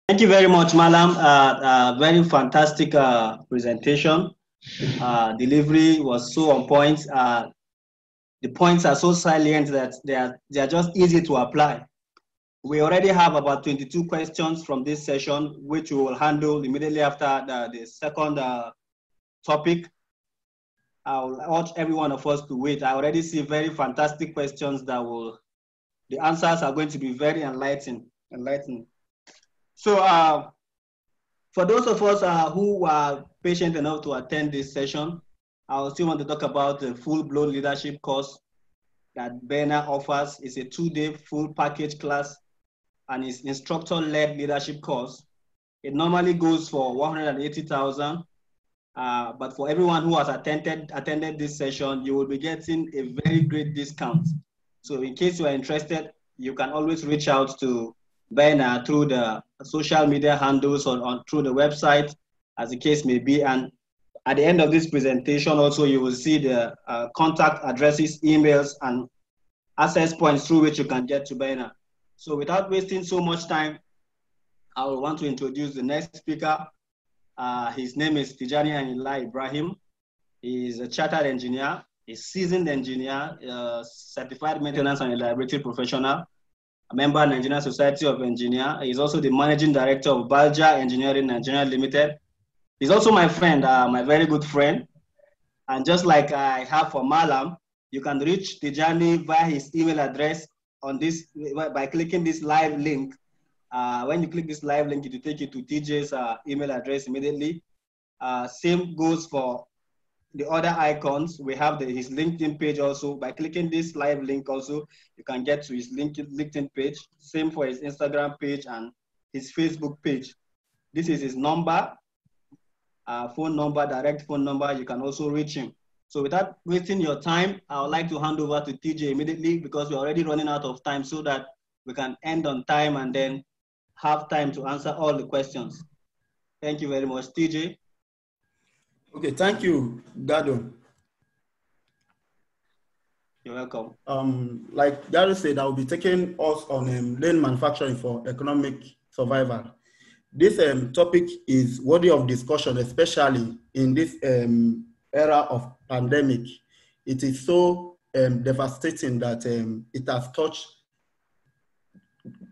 Thank you very much, Malam. Very fantastic presentation. Delivery was so on point. The points are so salient that they are just easy to apply. We already have about 22 questions from this session, which we will handle immediately after the second topic. I'll urge every one of us to wait. I already see very fantastic questions that the answers are going to be very enlightening. So for those of us who are patient enough to attend this session, I still want to talk about the full-blown leadership course that BCA offers. It's a 2-day full package class and it's instructor-led leadership course. It normally goes for 180,000, but for everyone who has attended this session, you will be getting a very great discount. So in case you are interested, you can always reach out to BCA through the social media handles or through the website, as the case may be. And at the end of this presentation, also you will see the contact addresses, emails, and access points through which you can get to BCA. So without wasting so much time, I will want to introduce the next speaker. His name is Tijani Anila Ibrahim. He is a chartered engineer, a seasoned engineer, certified maintenance and reliability professional, a member of the Nigerian Society of Engineers. He's also the managing director of Balja Engineering Nigeria Limited. He's also my friend, my very good friend. And just like I have for Malam, you can reach Tijani via his email address on this by clicking this live link. When you click this live link, it will take you to TJ's email address immediately. Same goes for the other icons. We have his LinkedIn page also. By clicking this live link also, you can get to his LinkedIn page. Same for his Instagram page and his Facebook page. This is his number, phone number, direct phone number. You can also reach him. So without wasting your time, I would like to hand over to TJ immediately because we're already running out of time so that we can end on time and then have time to answer all the questions. Thank you very much, TJ. Okay, thank you, Dado. You're welcome. Like Dado said, I will be taking us on lean manufacturing for economic survival. This topic is worthy of discussion, especially in this era of pandemic. It is so devastating that it has touched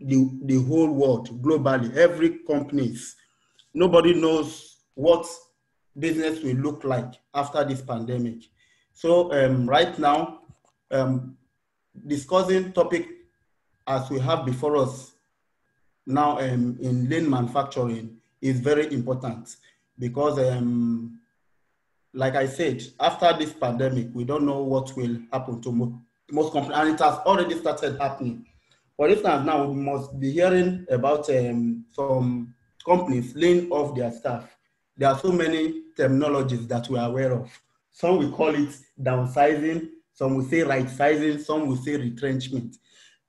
the whole world globally. Every companies, nobody knows what business will look like after this pandemic. So right now, discussing topic as we have before us now in lean manufacturing is very important because like I said, after this pandemic, we don't know what will happen to most companies, and it has already started happening. For instance, now we must be hearing about some companies laying off their staff. There are so many terminologies that we are aware of. Some will call it downsizing, some will say right sizing, some will say retrenchment.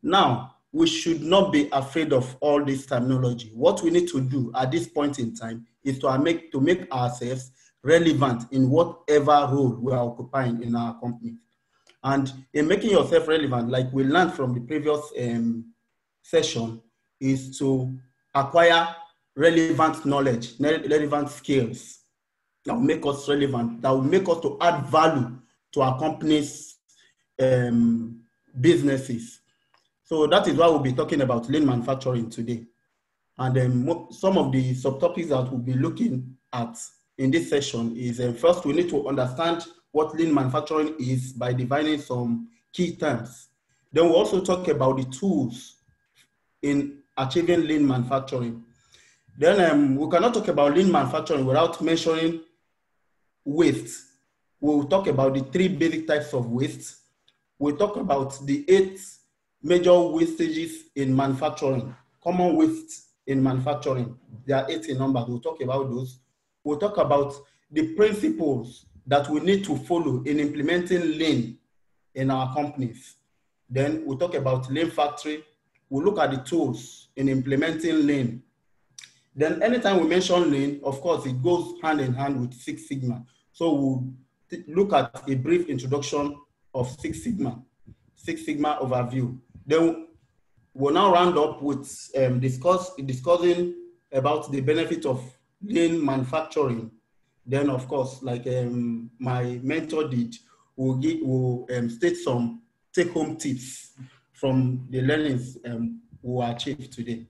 Now, we should not be afraid of all this terminology. What we need to do at this point in time is to make ourselves relevant in whatever role we are occupying in our company. And in making yourself relevant, like we learned from the previous session, is to acquire relevant knowledge, relevant skills that will make us relevant, that will make us to add value to our company's businesses. So that is why we'll be talking about lean manufacturing today. And some of the subtopics that we'll be looking at in this session is first, we need to understand what lean manufacturing is by defining some key terms. Then we'll also talk about the tools in achieving lean manufacturing. Then we cannot talk about lean manufacturing without mentioning waste. We'll talk about the 3 basic types of waste. We'll talk about the 8 major wastages in manufacturing, common waste in manufacturing. There are 8 in number. We'll talk about those. We'll talk about the principles that we need to follow in implementing lean in our companies. Then we'll talk about lean factory. We'll look at the tools in implementing lean. Then anytime we mention lean, of course, it goes hand in hand with Six Sigma. So we'll look at a brief introduction of Six Sigma overview. Then we'll now round up with discussing about the benefit of lean manufacturing, then of course, like my mentor did, we'll state some take-home tips from the learnings we achieved today.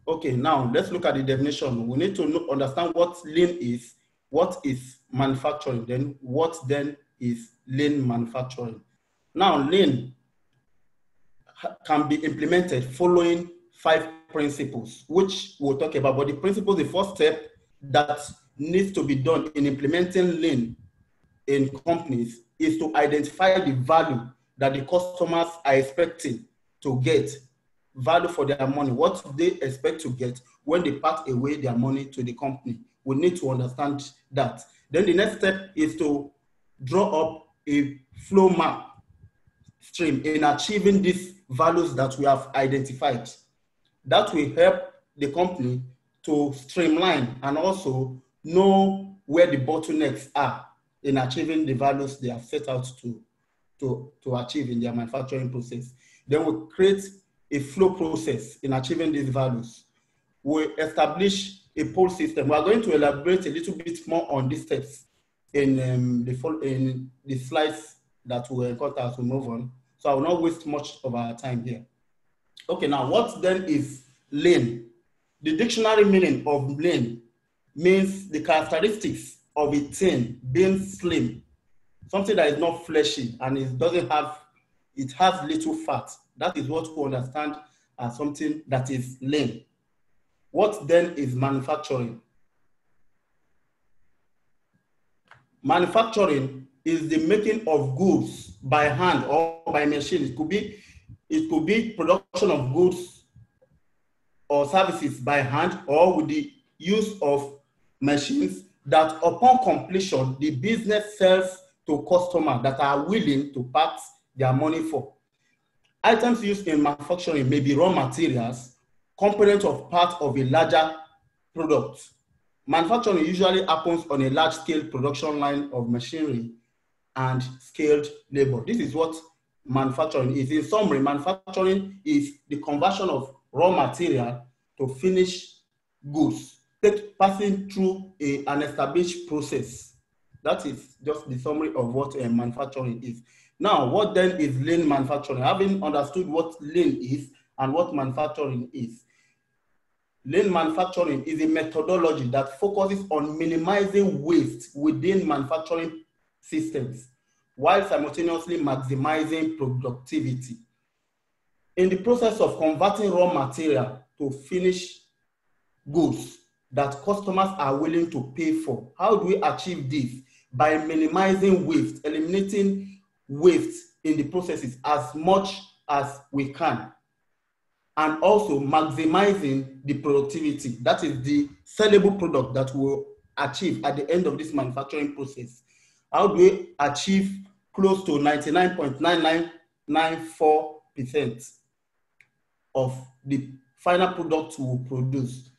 Okay, now let's look at the definition. We need to understand what lean is, what is manufacturing, then what then is lean manufacturing. Now, lean can be implemented following 5 principles, which we'll talk about. But the principle, the first step that needs to be done in implementing lean in companies is to identify the value that the customers are expecting to get, value for their money, what they expect to get when they part away their money to the company. We need to understand that. Then the next step is to draw up a flow map stream in achieving these values that we have identified. That will help the company to streamline and also know where the bottlenecks are in achieving the values they have set out to achieve in their manufacturing process. Then we create a flow process in achieving these values. We establish a pull system. We are going to elaborate a little bit more on these steps in the slides that we encounter as we move on. So I will not waste much of our time here. Okay, now what then is lean? The dictionary meaning of lean means the characteristics of a thing being slim, something that is not fleshy and it has little fat. That is what we understand as something that is lean. What then is manufacturing? Manufacturing is the making of goods by hand or by machine. It could be production of goods or services by hand or with the use of machines that upon completion, the business sells to customers that are willing to part their money for. Items used in manufacturing may be raw materials, components of part of a larger product. Manufacturing usually happens on a large-scale production line of machinery and skilled labor. This is what manufacturing is. In summary, manufacturing is the conversion of raw material to finished goods, passing through an established process. That is just the summary of what manufacturing is. Now, what then is lean manufacturing? Having understood what lean is and what manufacturing is, lean manufacturing is a methodology that focuses on minimizing waste within manufacturing systems while simultaneously maximizing productivity. In the process of converting raw material to finished goods that customers are willing to pay for, how do we achieve this? By minimizing waste, eliminating waste in the processes as much as we can, and also maximizing the productivity. That is the sellable product that we'll achieve at the end of this manufacturing process. How do we achieve close to 99.9994% of the final product we will produce,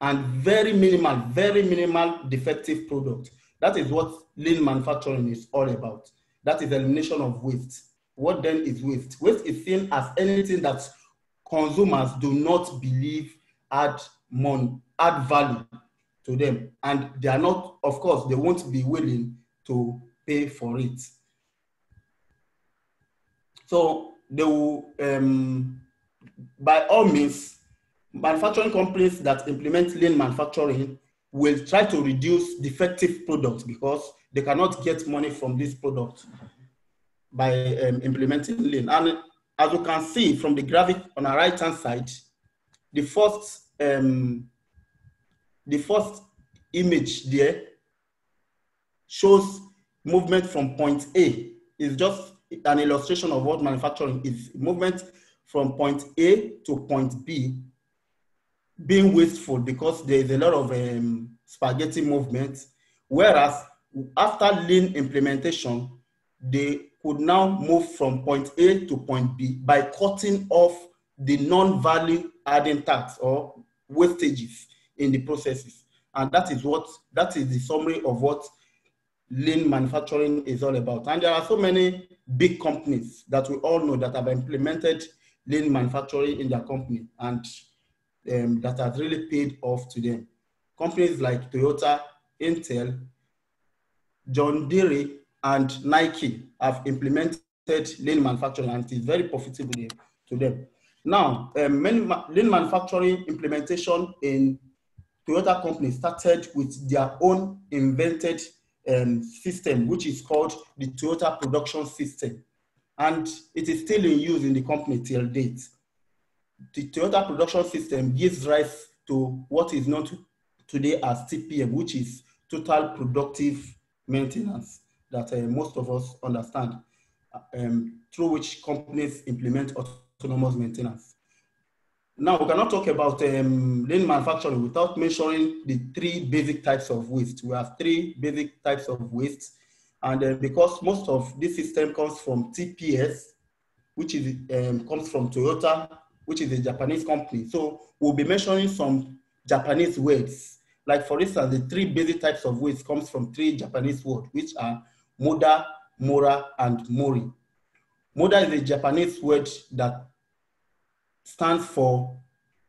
and very minimal defective product? That is what lean manufacturing is all about. That is elimination of waste. What then is waste? Waste is seen as anything that consumers do not believe add value to them, and they are not, of course, they won't be willing to pay for it. So they will, by all means, manufacturing companies that implement lean manufacturing will try to reduce defective products because they cannot get money from this product by implementing lean. And as you can see from the graphic on our right-hand side, the first image there shows movement from point A. It's just an illustration of what manufacturing is. Movement from point A to point B being wasteful because there is a lot of spaghetti movement, whereas after lean implementation, they could now move from point A to point B by cutting off the non-value adding tax or wastages in the processes. And that is the summary of what lean manufacturing is all about. And there are so many big companies that we all know that have implemented lean manufacturing in their company. And that has really paid off to them. Companies like Toyota, Intel, John Deere, and Nike have implemented lean manufacturing, and it is very profitable to them. Now, many lean manufacturing implementation in Toyota company started with their own invented system, which is called the Toyota production system. And it is still in use in the company till date. The Toyota production system gives rise to what is known today as TPM, which is total productive maintenance, that most of us understand, through which companies implement autonomous maintenance. Now, we cannot talk about lean manufacturing without mentioning the three basic types of waste. We have three basic types of waste. And because most of this system comes from TPS, which is comes from Toyota, which is a Japanese company. So we'll be mentioning some Japanese words. Like for instance, the three basic types of waste comes from three Japanese words, which are Moda, Mora, and Mori. Moda is a Japanese word that stands for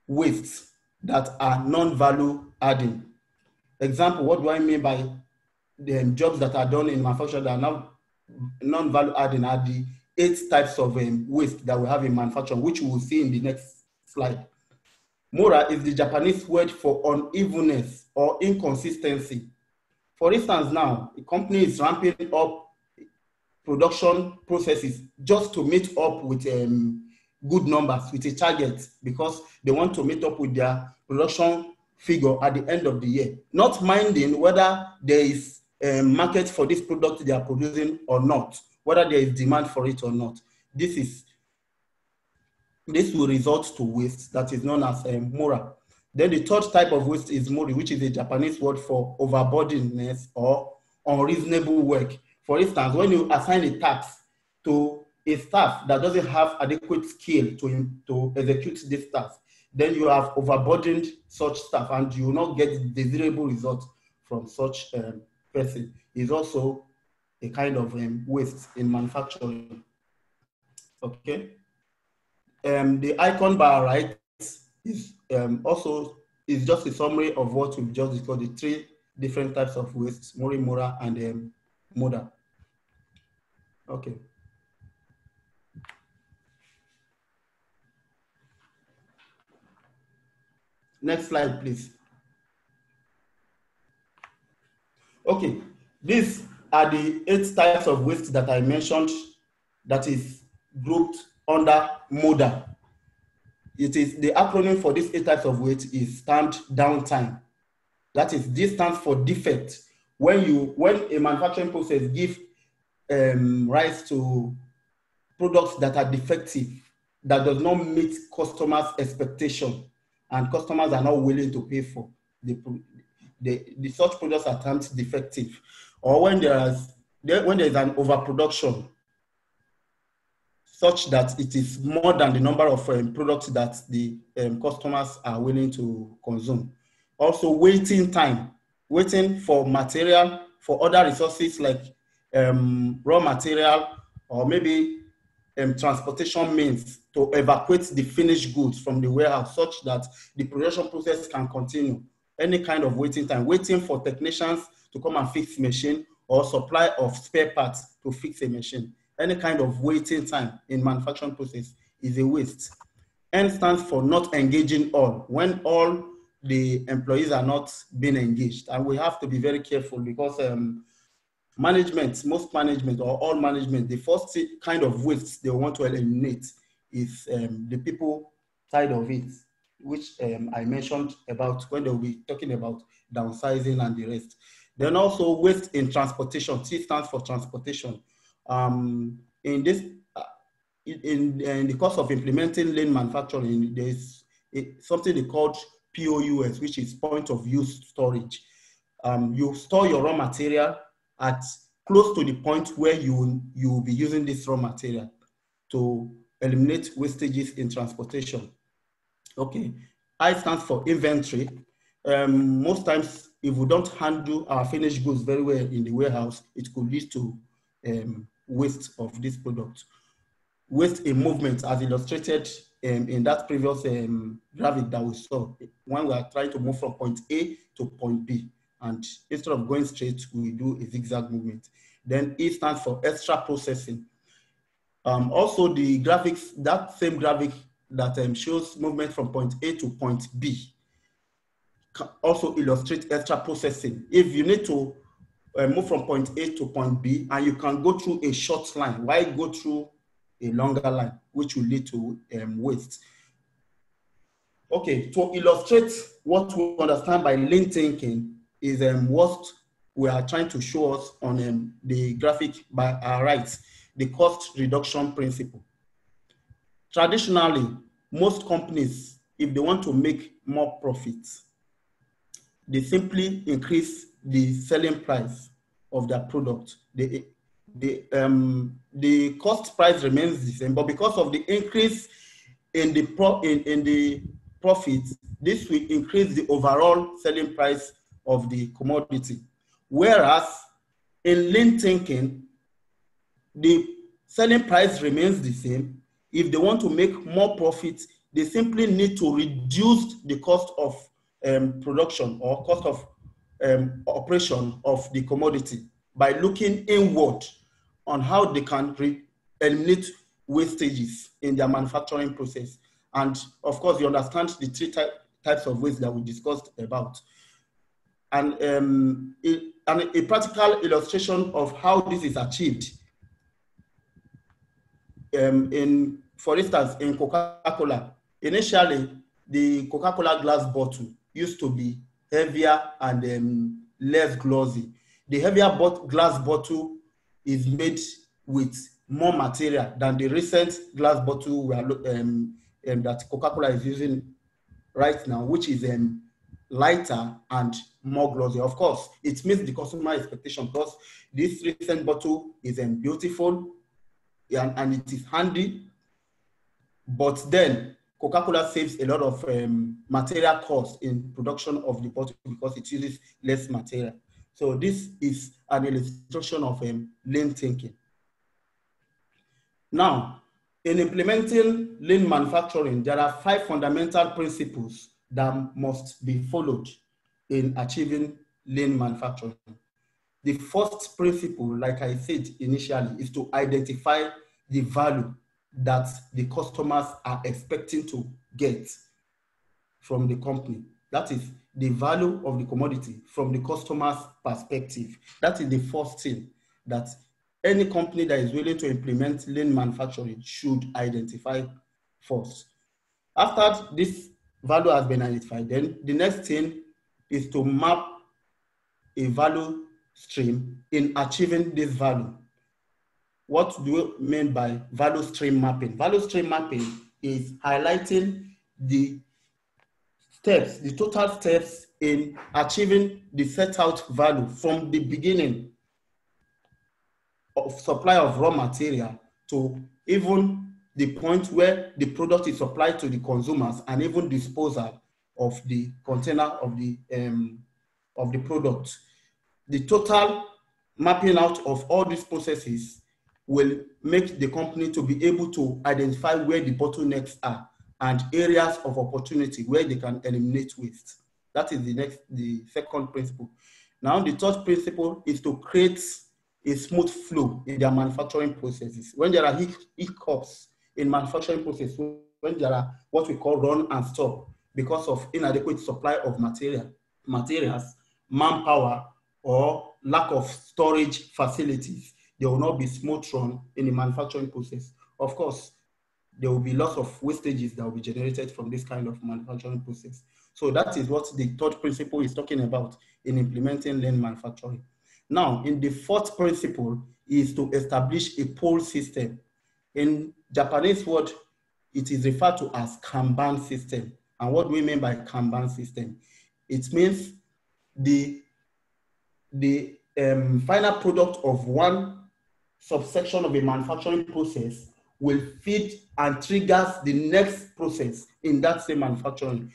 wastes that are non-value adding. Example, what do I mean by the jobs that are done in manufacturing that are now non-value adding are the 8 types of waste that we have in manufacturing, which we will see in the next slide. Mora is the Japanese word for unevenness or inconsistency. For instance, now, a company is ramping up production processes just to meet up with good numbers, with a target, because they want to meet up with their production figure at the end of the year, not minding whether there is a market for this product they are producing or not, whether there is demand for it or not. This will result to waste that is known as Mora. Then the third type of waste is Mori, which is a Japanese word for overburdenedness or unreasonable work. For instance, when you assign a task to a staff that doesn't have adequate skill to execute this task, then you have overburdened such staff and you will not get desirable results from such person. Is also a kind of waste in manufacturing. Okay. The icon bar right is also is just a summary of what we've just discussed, the 3 different types of waste, Mori, Mora, and Moda. Okay. Next slide, please. Okay, these are the 8 types of waste that I mentioned that is grouped under Moda. It is the acronym for these 8 types of waste is termed downtime. That is, this stands for defect. When a manufacturing process gives rise to products that are defective, that does not meet customers' expectation, and customers are not willing to pay for the such products are termed defective. Or when there is an overproduction, such that it is more than the number of products that the customers are willing to consume. Also, waiting time, waiting for material, for other resources like raw material, or maybe transportation means to evacuate the finished goods from the warehouse such that the production process can continue. Any kind of waiting time, waiting for technicians to come and fix the machine, or supply of spare parts to fix a machine. Any kind of waiting time in manufacturing process is a waste. N stands for not engaging all, when all the employees are not being engaged. And we have to be very careful because most management or all management, the first kind of waste they want to eliminate is the people side of it, which I mentioned about when they'll be talking about downsizing and the rest. Then also waste in transportation. T stands for transportation. In the course of implementing lean manufacturing, there's something they called POUS, which is point of use storage. You store your raw material at close to the point where you will be using this raw material to eliminate wastages in transportation. Okay, I stands for inventory. Most times, if we don't handle our finished goods very well in the warehouse, it could lead to waste of this product. Waste in movement, as illustrated in that previous graphic that we saw, when we are trying to move from point A to point B. And instead of going straight, we do a zigzag movement. Then E stands for extra processing. Also, the graphics, that same graphic that shows movement from point A to point B, can also illustrate extra processing. If you need to move from point A to point B, and you can go through a short line, why go through a longer line, which will lead to waste? Okay, to illustrate what we understand by lean thinking is what we are trying to show us on the graphic by our right, the cost reduction principle. Traditionally, most companies, if they want to make more profits, they simply increase the selling price of their product. The cost price remains the same, but because of the increase in the profits, this will increase the overall selling price of the commodity. Whereas in lean thinking, the selling price remains the same. If they want to make more profits, they simply need to reduce the cost of production or cost of operation of the commodity by looking inward on how they can eliminate wastages in their manufacturing process. And of course, you understand the three types of waste that we discussed about. And a practical illustration of how this is achieved for instance, in Coca-Cola, initially, the Coca-Cola glass bottle used to be heavier and less glossy. The heavier glass bottle is made with more material than the recent glass bottle that Coca-Cola is using right now, which is lighter and more glossy. Of course, it meets the customer expectation because this recent bottle is beautiful and it is handy. But then Coca-Cola saves a lot of material cost in production of the bottle because it uses less material. So this is an illustration of lean thinking. Now, in implementing lean manufacturing, there are 5 fundamental principles that must be followed in achieving lean manufacturing. The first principle, like I said initially, is to identify the value that the customers are expecting to get from the company. That is the value of the commodity from the customer's perspective. That is the first thing that any company that is willing to implement lean manufacturing should identify first. After this value has been identified, then the next thing is to map a value stream in achieving this value. What do we mean by value stream mapping? Value stream mapping is highlighting the steps, the total steps in achieving the set out value from the beginning of supply of raw material to even the point where the product is supplied to the consumers and even disposal of the container of the product. The total mapping out of all these processes will make the company to be able to identify where the bottlenecks are and areas of opportunity where they can eliminate waste. That is the second principle. Now, the third principle is to create a smooth flow in their manufacturing processes. When there are hiccups in manufacturing process, when there are what we call run and stop because of inadequate supply of materials, manpower, or lack of storage facilities, there will not be smooth run in the manufacturing process. Of course, there will be lots of wastages that will be generated from this kind of manufacturing process. So that is what the third principle is talking about in implementing lean manufacturing. Now, in the fourth principle is to establish a pull system. In Japanese word, it is referred to as Kanban system. And what do we mean by Kanban system? It means the final product of one subsection of a manufacturing process will feed and triggers the next process in that same manufacturing.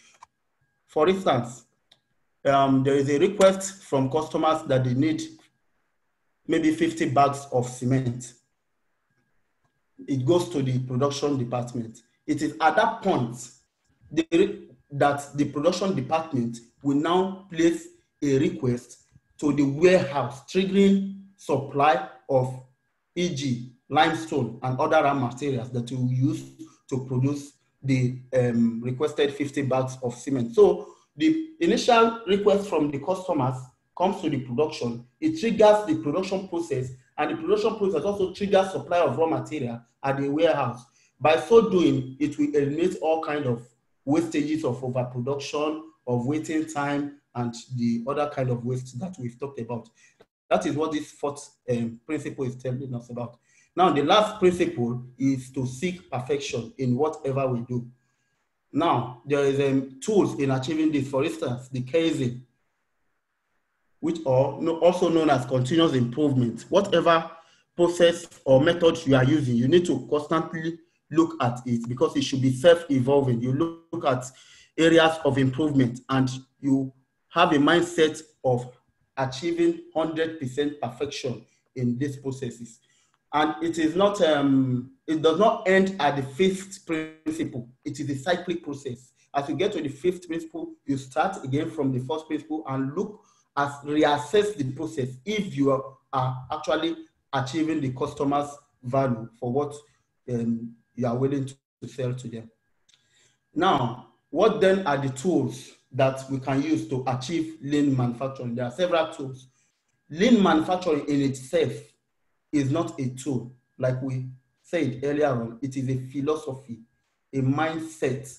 For instance, there is a request from customers that they need maybe 50 bags of cement. It goes to the production department. It is at that point that the production department will now place a request to the warehouse, triggering supply of, e.g., limestone and other raw materials that will use to produce the requested 50 bags of cement. So the initial request from the customers comes to the production, it triggers the production process, and the production process also triggers supply of raw material at the warehouse. By so doing, it will eliminate all kinds of wastages of overproduction, of waiting time, and the other kind of waste that we've talked about. That is what this fourth principle is telling us about. Now, the last principle is to seek perfection in whatever we do. Now, there is tools in achieving this. For instance, the Kaizen, which are also known as continuous improvement. Whatever process or method you are using, you need to constantly look at it because it should be self-evolving. You look at areas of improvement and you have a mindset of achieving 100% perfection in these processes. And it is not, it does not end at the fifth principle. It is a cyclic process. As you get to the fifth principle, you start again from the first principle and look reassess the process if you are actually achieving the customer's value for what you are willing to sell to them. Now, what then are the tools that we can use to achieve lean manufacturing? There are several tools. Lean manufacturing in itself is not a tool. Like we said earlier on, it is a philosophy, a mindset,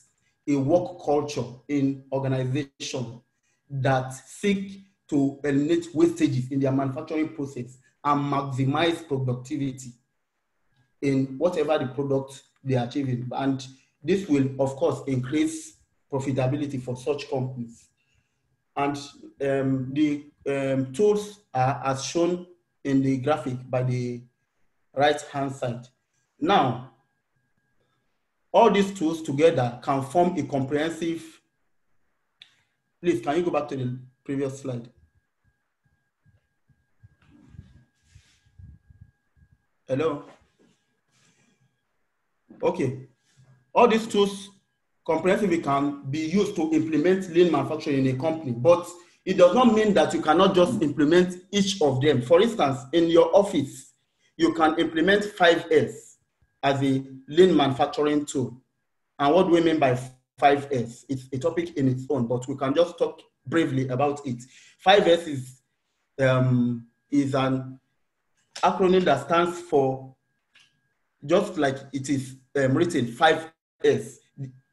a work culture in organization that seek to eliminate wastages in their manufacturing process and maximize productivity in whatever the product they are achieving. And this will, of course, increase profitability for such companies. And the tools are as shown in the graphic by the right-hand side. Now, all these tools together can form a comprehensive. Please, can you go back to the previous slide? Hello? Okay. All these tools comprehensively can be used to implement lean manufacturing in a company, but it does not mean that you cannot just implement each of them. For instance, in your office, you can implement 5S as a lean manufacturing tool. And what do we mean by 5S? It's a topic in its own, but we can just talk briefly about it. 5S is an acronym that stands for, just like it is written, 5S.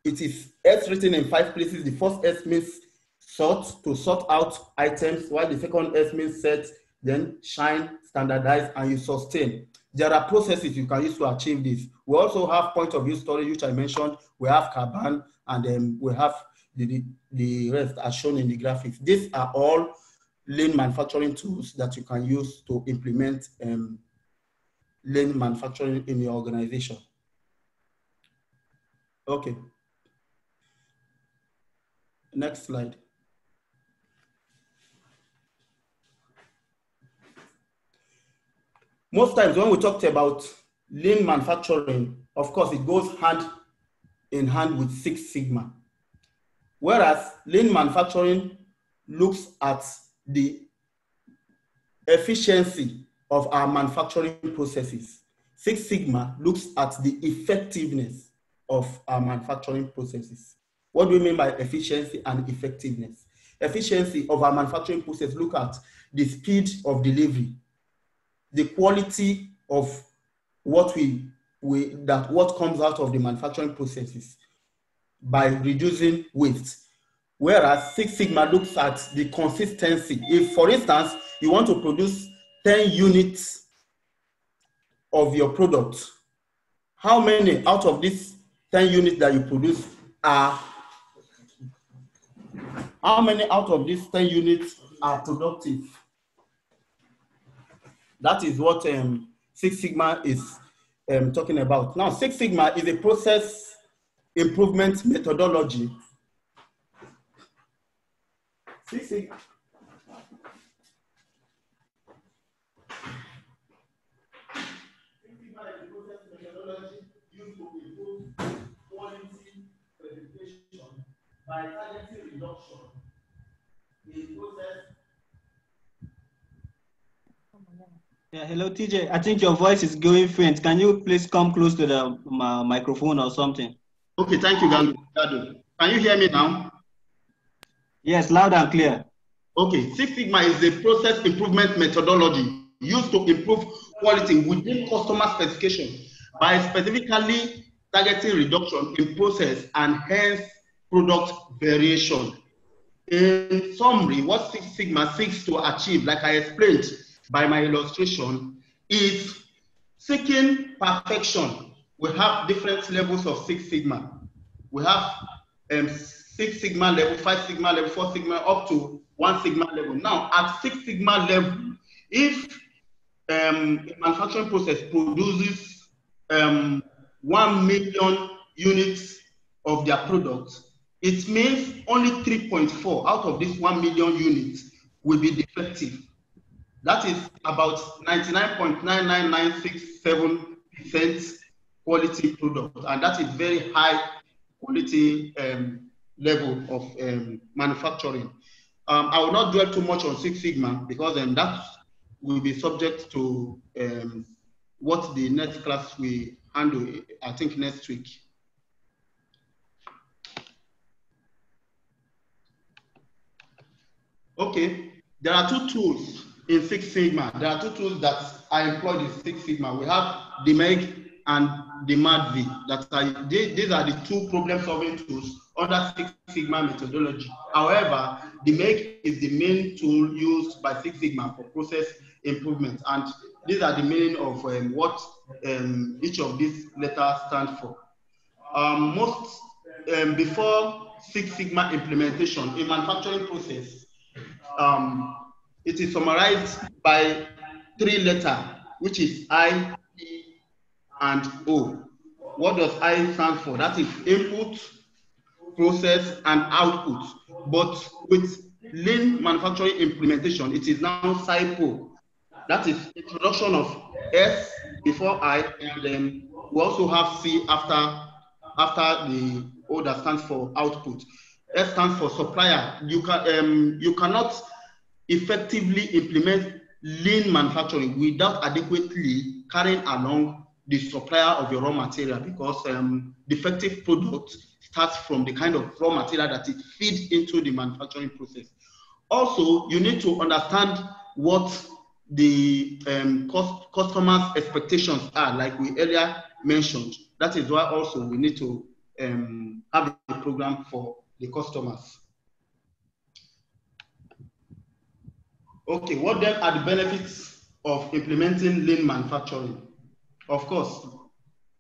It is S written in 5 places. The first S means sort, to sort out items, while the second S means set, then shine, standardize, and you sustain. There are processes you can use to achieve this. We also have point of view storage, which I mentioned. We have Kanban, and then we have the rest as shown in the graphics. These are all lean manufacturing tools that you can use to implement lean manufacturing in your organization. Okay. Next slide. Most times when we talked about lean manufacturing, of course, it goes hand in hand with Six Sigma. Whereas lean manufacturing looks at the efficiency of our manufacturing processes. Six Sigma looks at the effectiveness of our manufacturing processes. What do we mean by efficiency and effectiveness? Efficiency of our manufacturing process look at the speed of delivery, the quality of what what comes out of the manufacturing processes by reducing waste. Whereas Six Sigma looks at the consistency. If, for instance, you want to produce 10 units of your product, how many out of these 10 units that you produce are, how many out of these 10 units are productive? That is what Six Sigma is talking about. Now, Six Sigma is a process improvement methodology. Six Sigma. by targeting reduction in process. Yeah, hello, TJ. I think your voice is going faint. Can you please come close to the microphone or something? Okay, thank you, Gado. Can you hear me now? Yes, loud and clear. Okay, Six Sigma is a process improvement methodology used to improve quality within customer specification by specifically targeting reduction in process and hence product variation. In summary, what Six Sigma seeks to achieve, like I explained by my illustration, is seeking perfection. We have different levels of Six Sigma. We have Six Sigma level, 5 Sigma level, 4 Sigma, up to 1 Sigma level. Now, at 6 Sigma level, if a manufacturing process produces 1 million units of their product, it means only 3.4 out of this 1 million units will be defective. That is about 99.99967% quality product, and that is very high quality level of manufacturing. I will not dwell too much on Six Sigma because that will be subject to what the next class will handle, I think next week. Okay, there are two tools in Six Sigma. There are two tools that I employed in Six Sigma. We have the MEG and the MADV. These are the two problem-solving tools under Six Sigma methodology. However, the MEG is the main tool used by Six Sigma for process improvement, and these are the meaning of what each of these letters stand for. Before Six Sigma implementation in manufacturing process, it is summarized by 3 letters, which is I, E, and O. What does I stand for? That is input, process, and output. But with lean manufacturing implementation, it is now SIPO. That is introduction of S before I, and then we also have C after the O that stands for output. S stands for supplier. You cannot effectively implement lean manufacturing without adequately carrying along the supplier of your raw material, because defective product starts from the kind of raw material that it feeds into the manufacturing process. Also, you need to understand what the customers' expectations are, like we earlier mentioned. That is why also we need to have a program for the customers. Okay, what then are the benefits of implementing lean manufacturing? Of course,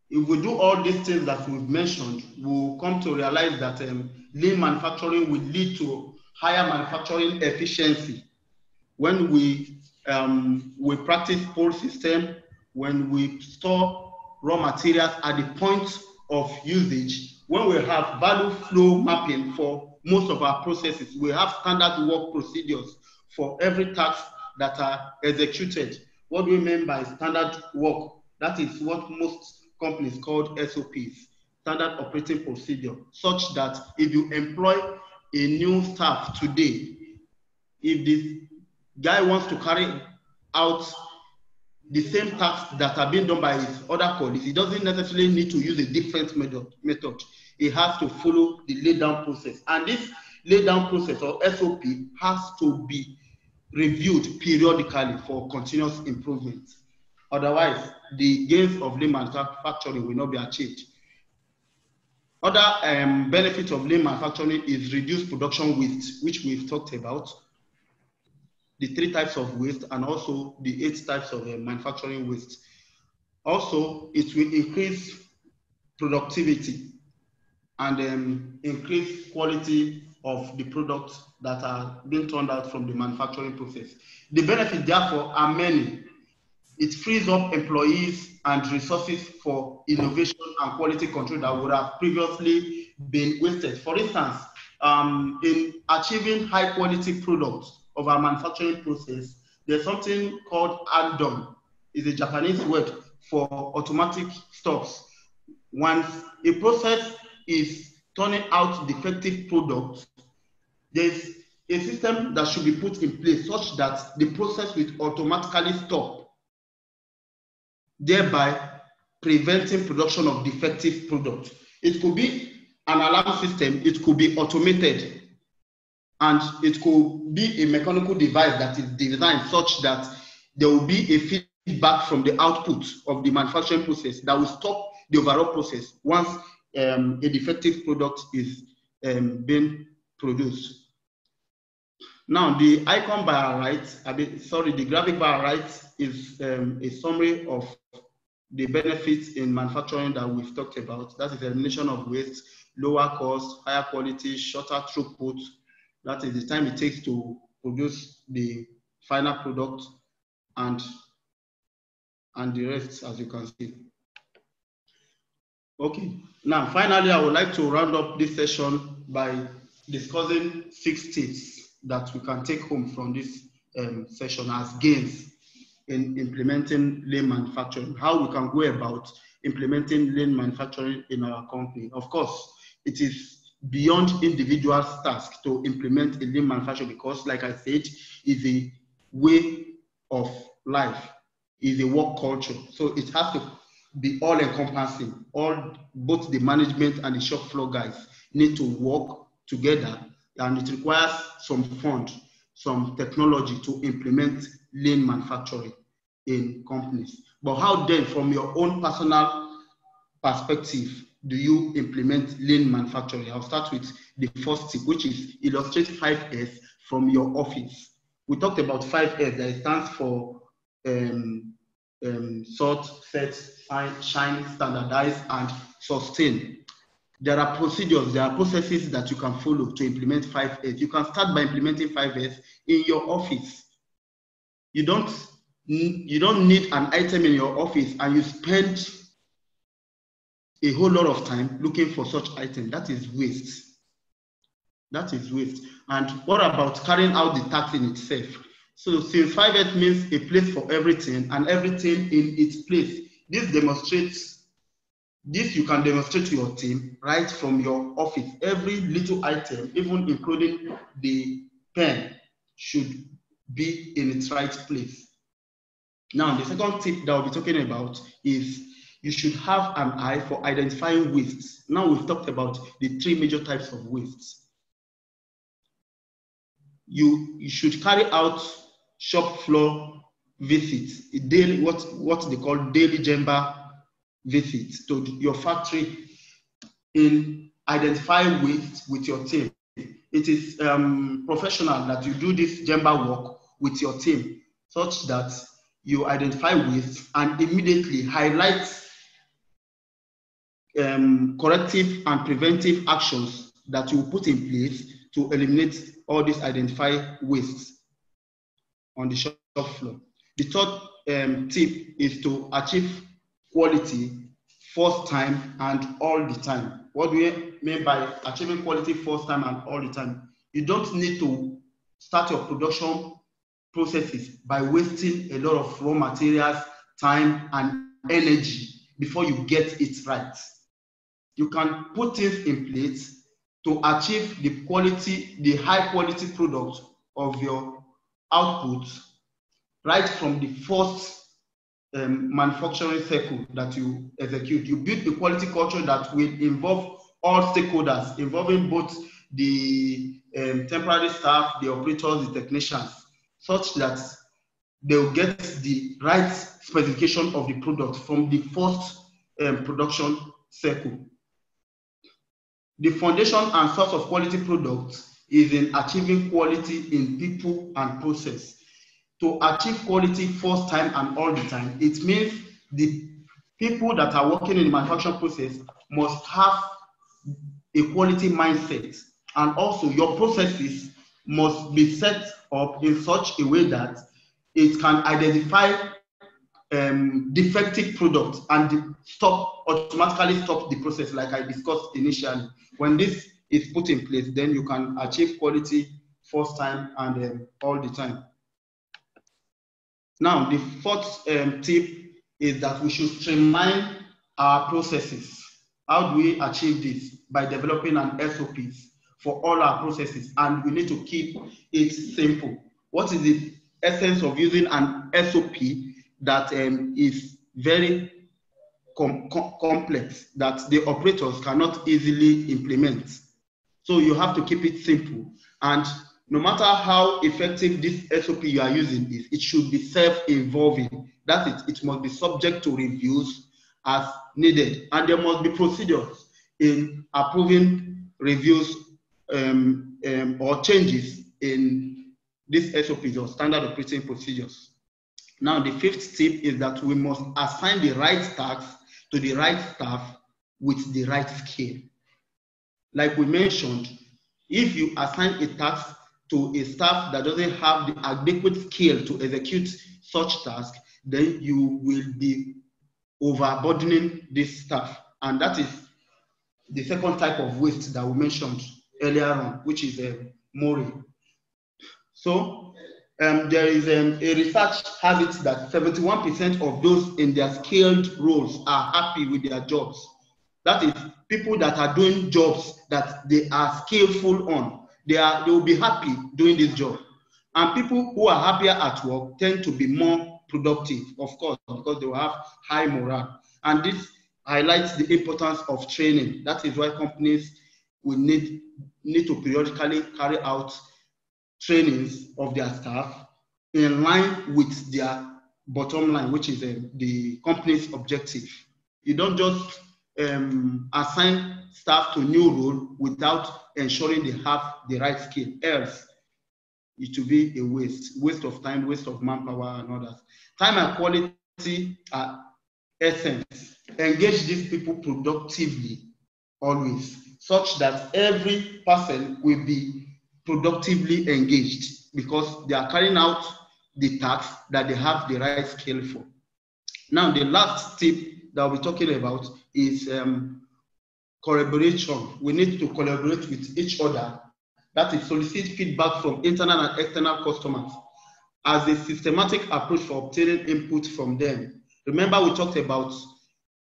if we do all these things that we've mentioned, we'll come to realize that lean manufacturing will lead to higher manufacturing efficiency. When we practice pull system, when we store raw materials at the point of usage, when we have value flow mapping for most of our processes, we have standard work procedures for every task that are executed. What do we mean by standard work? That is what most companies call SOPs, standard operating procedure, such that if you employ a new staff today, if this guy wants to carry out the same tasks that are being done by his other colleagues, he doesn't necessarily need to use a different method. He has to follow the lay down process. And this lay down process or SOP has to be reviewed periodically for continuous improvement. Otherwise, the gains of lean manufacturing will not be achieved. Other benefits of lean manufacturing is reduced production waste, which we've talked about, the 3 types of waste, and also the 8 types of manufacturing waste. Also, it will increase productivity and increase quality of the products that are being turned out from the manufacturing process. The benefits, therefore, are many. It frees up employees and resources for innovation and quality control that would have previously been wasted. For instance, in achieving high quality products of our manufacturing process, there's something called add-on. It's a Japanese word for automatic stops. Once a process is turning out defective products, there's a system that should be put in place such that the process will automatically stop, thereby preventing production of defective products. It could be an alarm system, it could be automated, and it could be a mechanical device that is designed such that there will be a feedback from the output of the manufacturing process that will stop the overall process once a defective product is being produced. Now, the icon bar right, the graphic bar right is a summary of the benefits in manufacturing that we've talked about. That is elimination of waste, lower cost, higher quality, shorter throughput. That is the time it takes to produce the final product, and the rest, as you can see. Okay, now finally, I would like to round up this session by discussing 6 tips that we can take home from this session as gains in implementing lean manufacturing, how we can go about implementing lean manufacturing in our company. Of course, it is beyond individual tasks to implement a lean manufacturing because, like I said, it's a way of life, is a work culture. So it has to be all-encompassing. Both the management and the shop floor guys need to work together, and it requires some fund, some technology to implement lean manufacturing in companies. But how then, from your own personal perspective, do you implement lean manufacturing? I'll start with the first tip, which is illustrate 5S from your office. We talked about 5S, that stands for sort, set, shine, standardize, and sustain. There are procedures, there are processes that you can follow to implement 5S. You can start by implementing 5S in your office. You don't need an item in your office and you spend a whole lot of time looking for such item. That is waste. That is waste. And what about carrying out the task in itself? So since 5S means a place for everything and everything in its place, this you can demonstrate to your team right from your office. Every little item, even including the pen, should be in its right place. Now, the second tip that I'll be talking about is you should have an eye for identifying wastes. Now we've talked about the 3 major types of wastes. You should carry out shop floor visits, daily, what they call daily Gemba visits to your factory in identifying waste with your team. It is professional that you do this Gemba work with your team such that you identify waste and immediately highlight corrective and preventive actions that you put in place to eliminate all these identified wastes on the shop floor. The third tip is to achieve quality first time and all the time. What do we mean by achieving quality first time and all the time? You don't need to start your production processes by wasting a lot of raw materials, time, and energy before you get it right. You can put things in place to achieve the high quality product of your output right from the first manufacturing cycle that you execute. You build a quality culture that will involve all stakeholders, involving both the temporary staff, the operators, the technicians, such that they'll get the right specification of the product from the first production cycle. The foundation and source of quality products is in achieving quality in people and process. To achieve quality first time and all the time, it means the people that are working in the manufacturing process must have a quality mindset, and also your processes must be set up in such a way that it can identify defective products and automatically stop the process, like I discussed initially. When this is put in place, then you can achieve quality first time and all the time. Now, the fourth tip is that we should streamline our processes. How do we achieve this? by developing an SOPs for all our processes, and we need to keep it simple. What is the essence of using an SOP that is very complex, that the operators cannot easily implement? So you have to keep it simple. And no matter how effective this SOP you are using is, it should be self-involving. That is, it must be subject to reviews as needed. And there must be procedures in approving reviews or changes in these SOPs or standard operating procedures. Now, the fifth tip is that we must assign the right tasks to the right staff with the right skill. Like we mentioned, if you assign a task to a staff that doesn't have the adequate skill to execute such task, then you will be overburdening this staff. And that is the second type of waste that we mentioned earlier on, which is Mori. So there is a research has it that 71% of those in their skilled roles are happy with their jobs. That is, people that are doing jobs that they are skillful on, they will be happy doing this job. And people who are happier at work tend to be more productive, of course, because they will have high morale. And this highlights the importance of training. That is why companies will need to periodically carry out trainings of their staff in line with their bottom line, which is the company's objective. You don't just assign staff to new role without ensuring they have the right skill. Else, it will be a waste of time, waste of manpower and others. Time and quality are essence. Engage these people productively always, such that every person will be productively engaged because they are carrying out the tasks that they have the right skill for. Now, the last tip that we'll be talking about is collaboration. We need to collaborate with each other. That is, solicit feedback from internal and external customers as a systematic approach for obtaining input from them. Remember, we talked about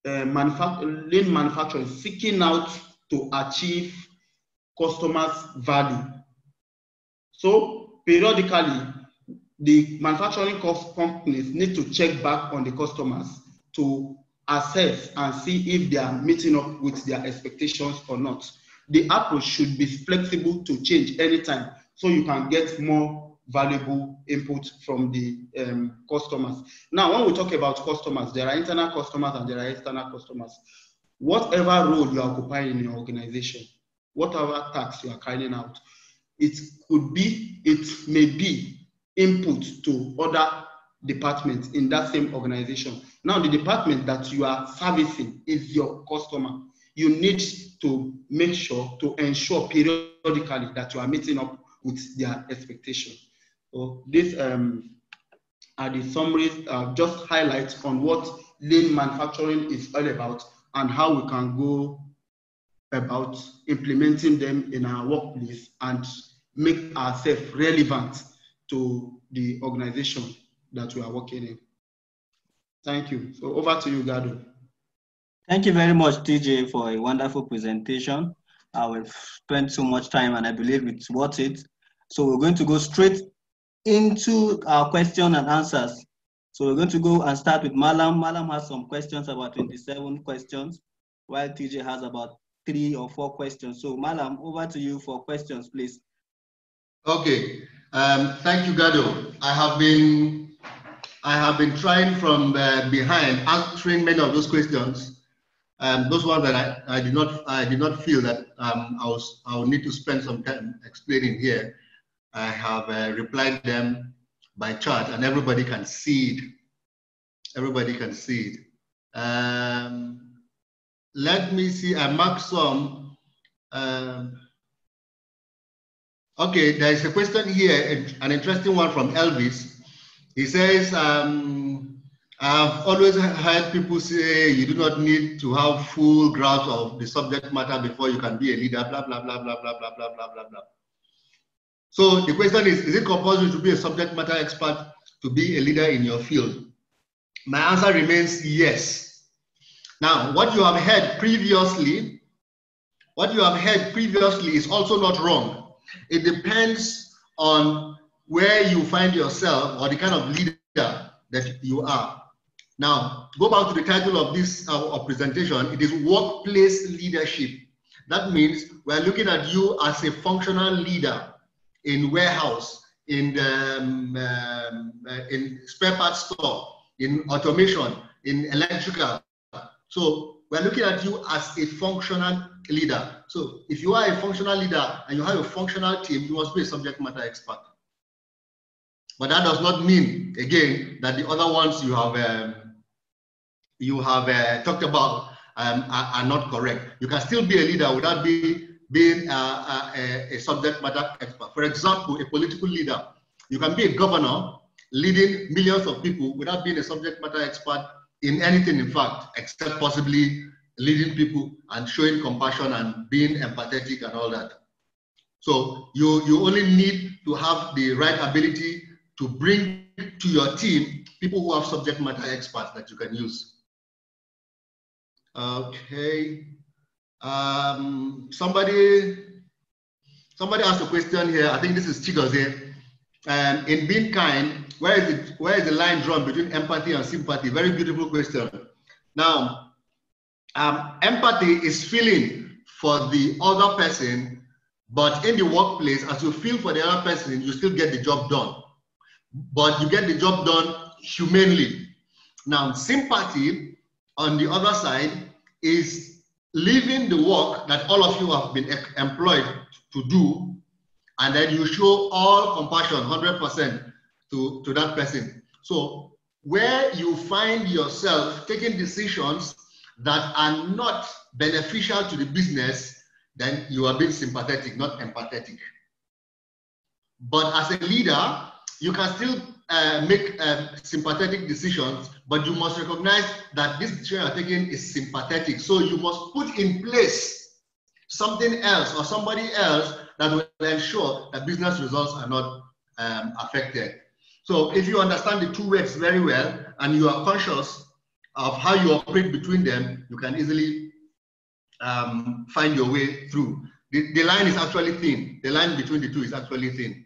lean manufacturing, seeking out to achieve customers' value. So periodically, the manufacturing companies need to check back on the customers to assess and see if they are meeting up with their expectations or not. The approach should be flexible to change anytime, so you can get more valuable input from the customers. Now, when we talk about customers, there are internal customers and there are external customers. Whatever role you are occupying in your organization, whatever tasks you are carrying out, it may be input to other departments in that same organization. Now, the department that you are servicing is your customer. You need to make sure to ensure periodically that you are meeting up with their expectations. So these are the summaries, just highlights on what lean manufacturing is all about and how we can go about implementing them in our workplace and make ourselves relevant to the organization that we are working in. Thank you. So over to you, Gado. Thank you very much, TJ, for a wonderful presentation. We've spent so much time and I believe it's worth it. So we're going to go straight into our question and answers. So we're going to go and start with Malam. Malam has some questions, about 27 questions, while TJ has about 3 or 4 questions. So Malam, over to you for questions, please. Okay, thank you, Gado. I have been trying from behind answering many of those questions. Those ones that I did not feel that I will need to spend some time explaining here. I have replied them by chat, and everybody can see it. Everybody can see it. Let me see. I marked some. Okay, there is a question here, an interesting one from Elvis. He says, I've always heard people say you do not need to have full grasp of the subject matter before you can be a leader, blah, blah, blah, blah, blah, blah, blah, blah, blah, blah. So the question is it compulsory to be a subject matter expert to be a leader in your field? My answer remains yes. Now, what you have heard previously What you have heard previously is also not wrong. It depends on where you find yourself or the kind of leader that you are. Now, go back to the title of this presentation. It is workplace leadership. That means we're looking at you as a functional leader in warehouse, in spare parts store, in automation, in electrical. So we're looking at you as a functional leader. So if you are a functional leader and you have a functional team, you must be a subject matter expert. But that does not mean, again, that the other ones you have talked about are not correct. You can still be a leader without being a subject matter expert. For example, a political leader. You can be a governor leading millions of people without being a subject matter expert in anything, in fact, except possibly leading people and showing compassion and being empathetic and all that. So you only need to have the right ability to bring to your team people who have subject matter experts that you can use. Okay. Somebody asked a question here. I think this is Chigozie. In being kind, where is the line drawn between empathy and sympathy? Very beautiful question. Now, empathy is feeling for the other person, but in the workplace, as you feel for the other person, you still get the job done. But you get the job done humanely. Now, sympathy, on the other side, is leaving the work that all of you have been employed to do, and then you show all compassion, 100% to that person. So where you find yourself taking decisions that are not beneficial to the business, then you are being sympathetic, not empathetic. But as a leader, you can still make sympathetic decisions, but you must recognize that this decision you're taking is sympathetic. So you must put in place something else or somebody else that will ensure that business results are not affected. So if you understand the two words very well and you are conscious of how you operate between them, you can easily find your way through. The line is actually thin. The line between the two is actually thin.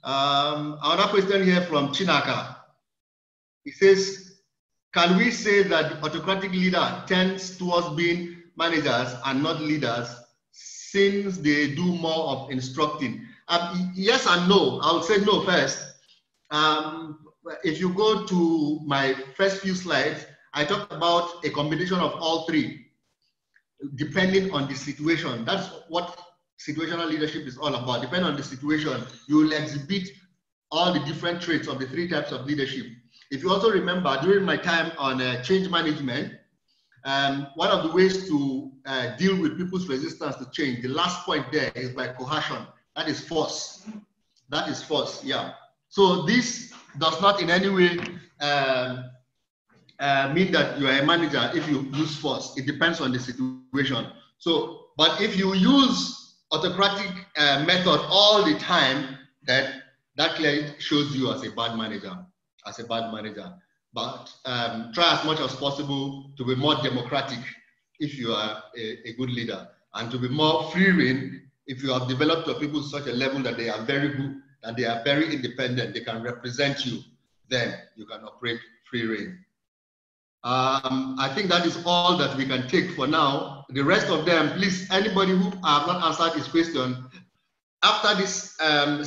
Another question here from Chinaka. He says, can we say that the autocratic leader tends towards being managers and not leaders since they do more of instructing? Yes and no. I would say no first. If you go to my first few slides, I talked about a combination of all three, depending on the situation. That's what situational leadership is all about. Depending on the situation, you will exhibit all the different traits of the three types of leadership. If you also remember, during my time on change management, one of the ways to deal with people's resistance to change, the last point there is by coercion. That is force. That is force, yeah. So this does not in any way mean that you are a manager if you use force. It depends on the situation. So, but if you use autocratic method all the time, that clearly shows you as a bad manager, But try as much as possible to be more democratic if you are a good leader, and to be more free rein if you have developed your people to such a level that they are very good, and they are very independent, they can represent you, then you can operate free rein. I think that is all that we can take for now. The rest of them, please, anybody who have not answered his question, after this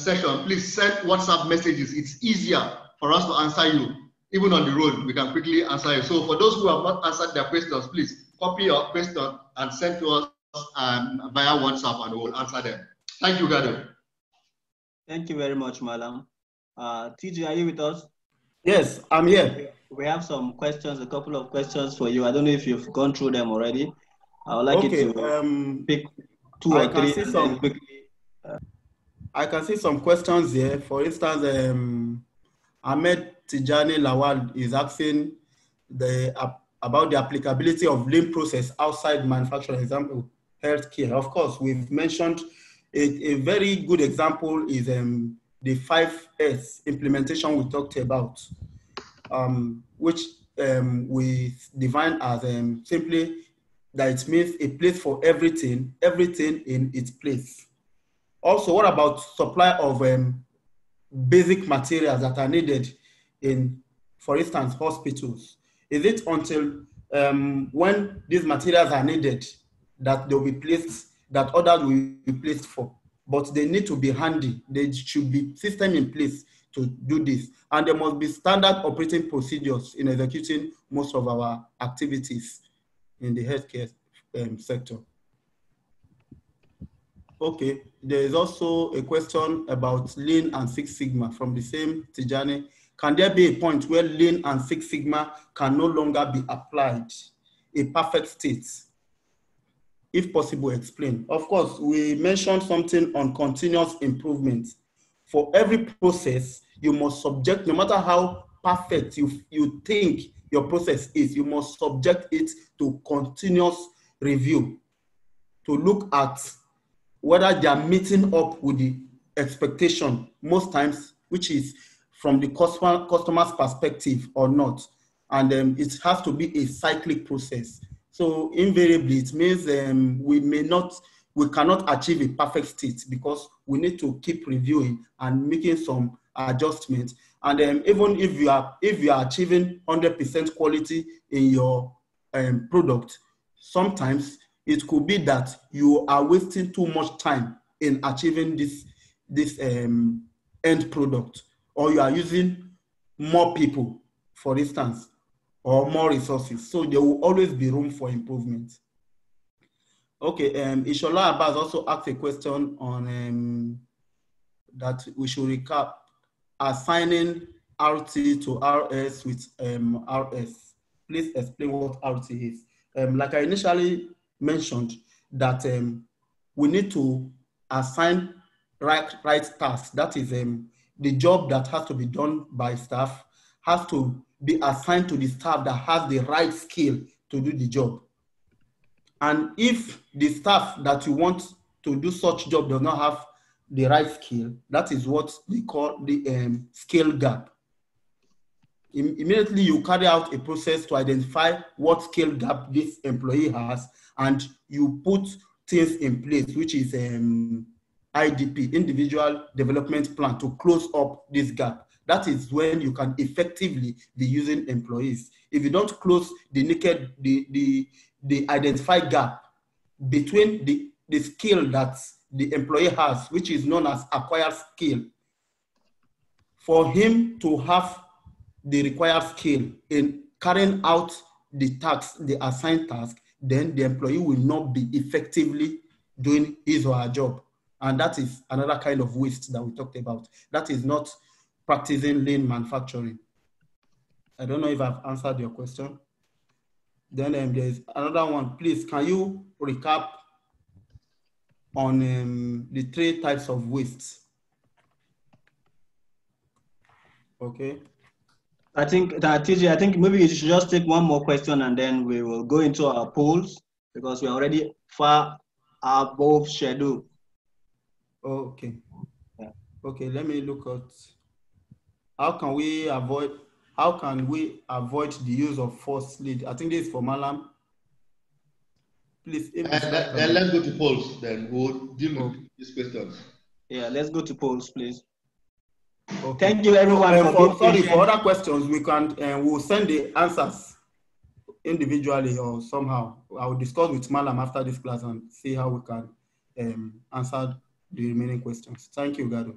session, please send WhatsApp messages. It's easier for us to answer you. Even on the road, we can quickly answer you. So for those who have not answered their questions, please copy your question and send to us via WhatsApp, and we will answer them. Thank you, Gado. Thank you very much, Madam. TJ, are you with us? Yes, I'm here. We have some questions, a couple of questions for you. I don't know if you've gone through them already. I would like you to pick two or three and then quickly. I can see some questions here. For instance, Ahmed Tijani Lawal is asking about the applicability of lean process outside manufacturing, example, healthcare. Of course, we've mentioned a very good example is the 5S implementation we talked about, which we define as simply that it means a place for everything in its place. Also, what about supply of basic materials that are needed in, for instance, hospitals? Is it until when these materials are needed that they'll be placed, that others will be placed for? But they need to be handy. There should be system in place to do this. And there must be standard operating procedures in executing most of our activities in the healthcare sector. Okay, there is also a question about Lean and Six Sigma from the same Tijani. Can there be a point where Lean and Six Sigma can no longer be applied, a perfect state? If possible, explain. Of course, we mentioned something on continuous improvement. For every process, you must subject, no matter how perfect you think your process is, you must subject it to continuous review to look at whether they are meeting up with the expectation most times, which is from the customer's perspective or not. And it has to be a cyclic process. So invariably, it means we cannot achieve a perfect state because we need to keep reviewing and making some adjustments. And even if you are achieving 100% quality in your product, sometimes it could be that you are wasting too much time in achieving this end product, or you are using more people, for instance, or more resources. So there will always be room for improvement. Okay, Ishola Abbas also asked a question on that we should recap assigning RT to RS with RS. Please explain what RT is. Like I initially mentioned, that we need to assign right tasks. That is the job that has to be done by staff has to be assigned to the staff that has the right skill to do the job. And if the staff that you want to do such job does not have the right skill, that is what we call the skill gap. Immediately you carry out a process to identify what skill gap this employee has, and you put things in place, which is IDP, Individual Development Plan, to close up this gap. That is when you can effectively be using employees. If you don't close the naked, the identified gap between the skill that the employee has, which is known as acquired skill, for him to have the required skill in carrying out the task, the assigned task, then the employee will not be effectively doing his or her job. And that is another kind of waste that we talked about. That is not practicing lean manufacturing. I don't know if I've answered your question. Then there's another one. Please, can you recap on the 3 types of waste? Okay. I think that TJ, I think maybe you should just take one more question and then we will go into our polls because we're already far above schedule. Okay. Yeah. Okay, let me look at how can we avoid the use of false lead. I think this is for Malam. Please. Then let's go to polls. Then we'll deal with these questions. Yeah, let's go to polls, please. Okay. Thank you, everyone. For other questions, we can we'll send the answers individually or somehow. I will discuss with Malam after this class and see how we can answer the remaining questions. Thank you, Gado.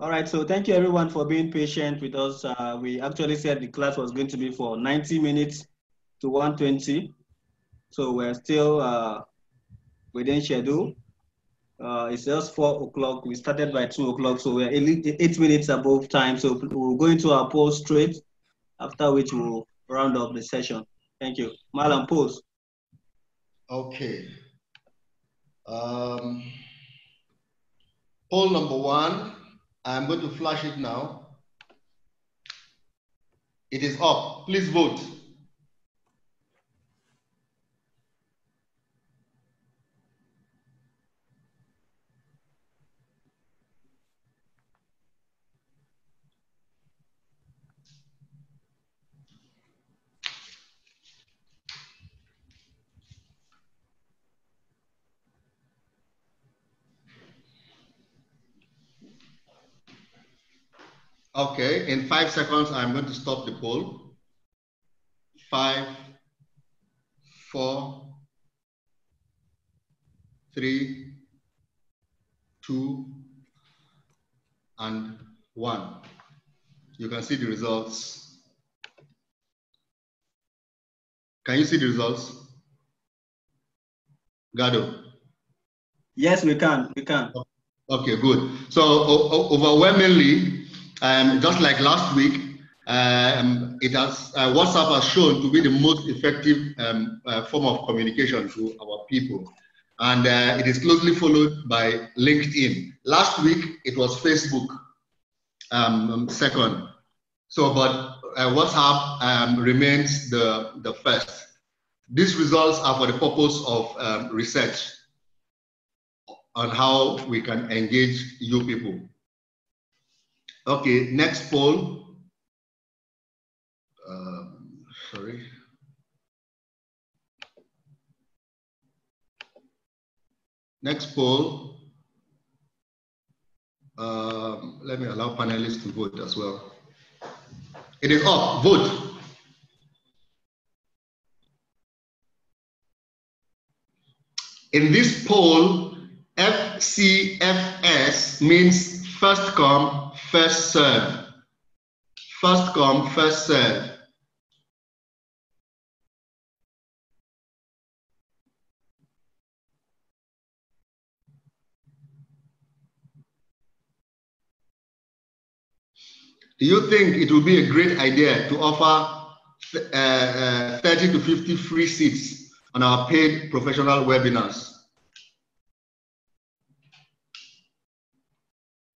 All right, so thank you everyone for being patient with us. We actually said the class was going to be for 90 minutes to 120. So we're still within schedule. It's just 4 o'clock. We started by 2 o'clock, so we're 8 minutes above time. So we'll go into our poll straight, after which we'll round up the session. Thank you. Malam, polls. Okay. Poll number 1, I'm going to flash it now. It is up. Please vote. Okay, in 5 seconds, I'm going to stop the poll. 5, 4, 3, 2, and 1. You can see the results. Can you see the results? Gado? Yes, we can. We can. Okay, good. So overwhelmingly, just like last week, WhatsApp has shown to be the most effective form of communication to our people. And it is closely followed by LinkedIn. Last week, it was Facebook second. So, but WhatsApp remains the first. These results are for the purpose of research on how we can engage you people. Okay, next poll. Sorry. Next poll. Let me allow panelists to vote as well. It is up. Vote. In this poll, FCFS means first come, first serve. First come, first serve. Do you think it would be a great idea to offer 30 to 50 free seats on our paid professional webinars?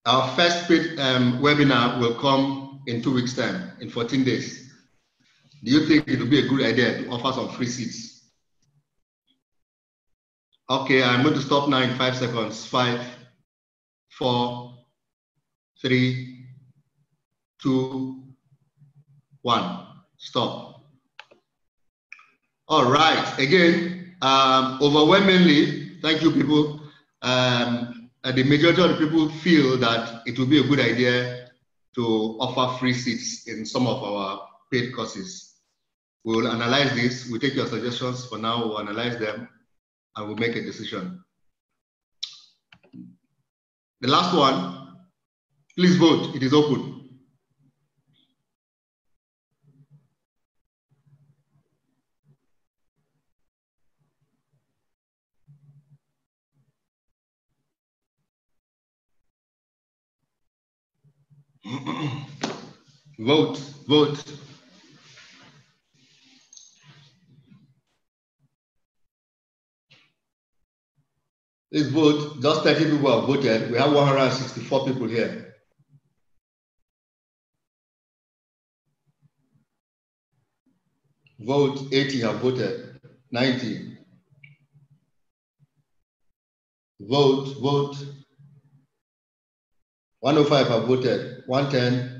Our first paid webinar will come in 2 weeks' time, in 14 days. Do you think it would be a good idea to offer some free seats? Okay, I'm going to stop now in 5 seconds. 5, 4, 3, 2, 1. Stop. All right. Again, overwhelmingly, thank you, people. The majority of the people feel that it would be a good idea to offer free seats in some of our paid courses. We will analyze this. We take your suggestions for now. We'll analyze them and we'll make a decision. The last one, please vote. It is open. Vote, vote. Please vote. Just 30 people have voted. We have 164 people here. Vote, 80 have voted. 90. Vote, vote. 105 have voted. 110.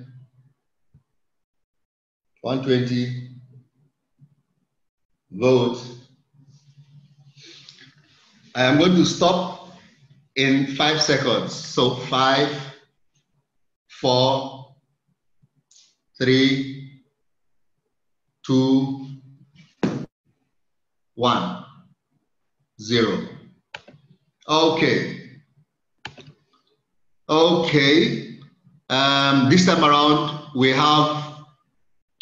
120. Vote. I am going to stop in 5 seconds. So 5, 4, 3, 2, 1, 0. Okay. Okay. This time around, we have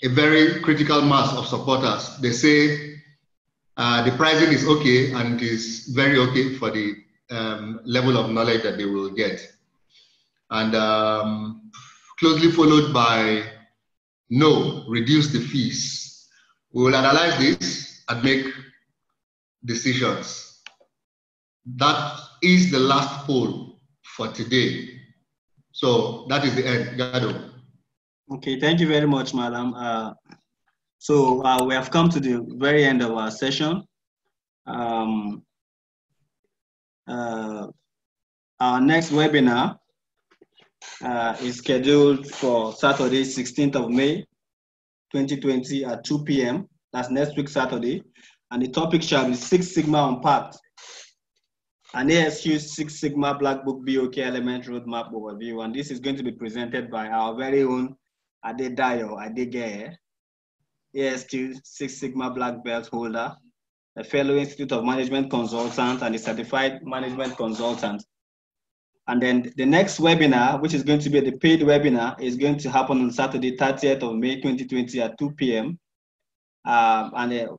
a very critical mass of supporters. They say the pricing is okay and it is very okay for the level of knowledge that they will get. And closely followed by no, reduce the fees. We will analyze this and make decisions. That is the last poll for today. So that is the end. Gado. Okay, thank you very much, madam. So we have come to the very end of our session. Our next webinar is scheduled for Saturday, 16th of May, 2020 at 2 p.m. That's next week, Saturday. And the topic shall be Six Sigma Unpacked. an ASU Six Sigma Black Book BOK Element Roadmap Overview. And this is going to be presented by our very own Adedayo Adegeye, ASU Six Sigma Black Belt holder, a fellow Institute of Management consultant, and a certified management consultant. And then the next webinar, which is going to be the paid webinar, is going to happen on Saturday, 30th of May, 2020 at 2 p.m. We're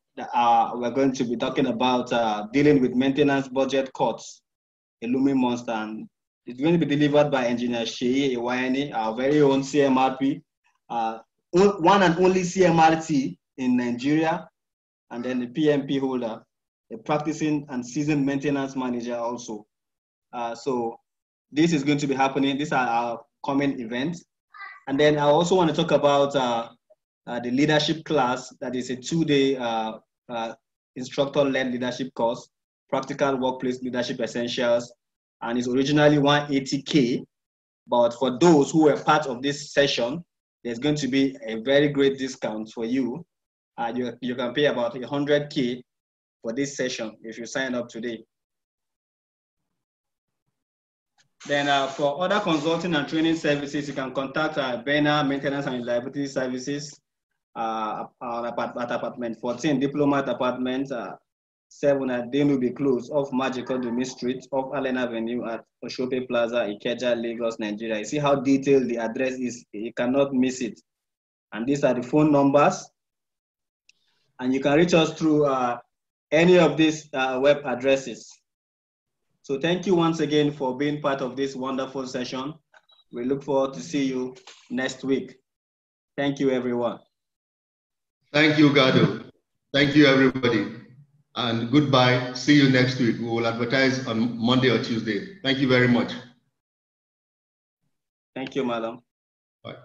going to be talking about dealing with maintenance budget cuts, a looming monster. And it's going to be delivered by Engineer Sheyi Iwayani, our very own CMRP, one and only CMRT in Nigeria, and then the PMP holder, a practicing and seasoned maintenance manager also. So this is going to be happening. These are our common events. And then I also want to talk about the leadership class. That is a 2-day instructor-led leadership course, Practical Workplace Leadership Essentials, and it's originally 180K. But for those who were part of this session, there's going to be a very great discount for you. You can pay about 100K for this session if you sign up today. Then for other consulting and training services, you can contact BCA Maintenance and Reliability Services at apartment 14, Diplomat Apartment 7 at Denubi Close off Magical Dumi Street, off Allen Avenue at Oshope Plaza, Ikeja, Lagos, Nigeria. You see how detailed the address is, you cannot miss it. And these are the phone numbers. And you can reach us through any of these web addresses. So thank you once again for being part of this wonderful session. We look forward to see you next week. Thank you, everyone. Thank you, Gado. Thank you, everybody. And goodbye. See you next week. We will advertise on Monday or Tuesday. Thank you very much. Thank you, madam. Bye.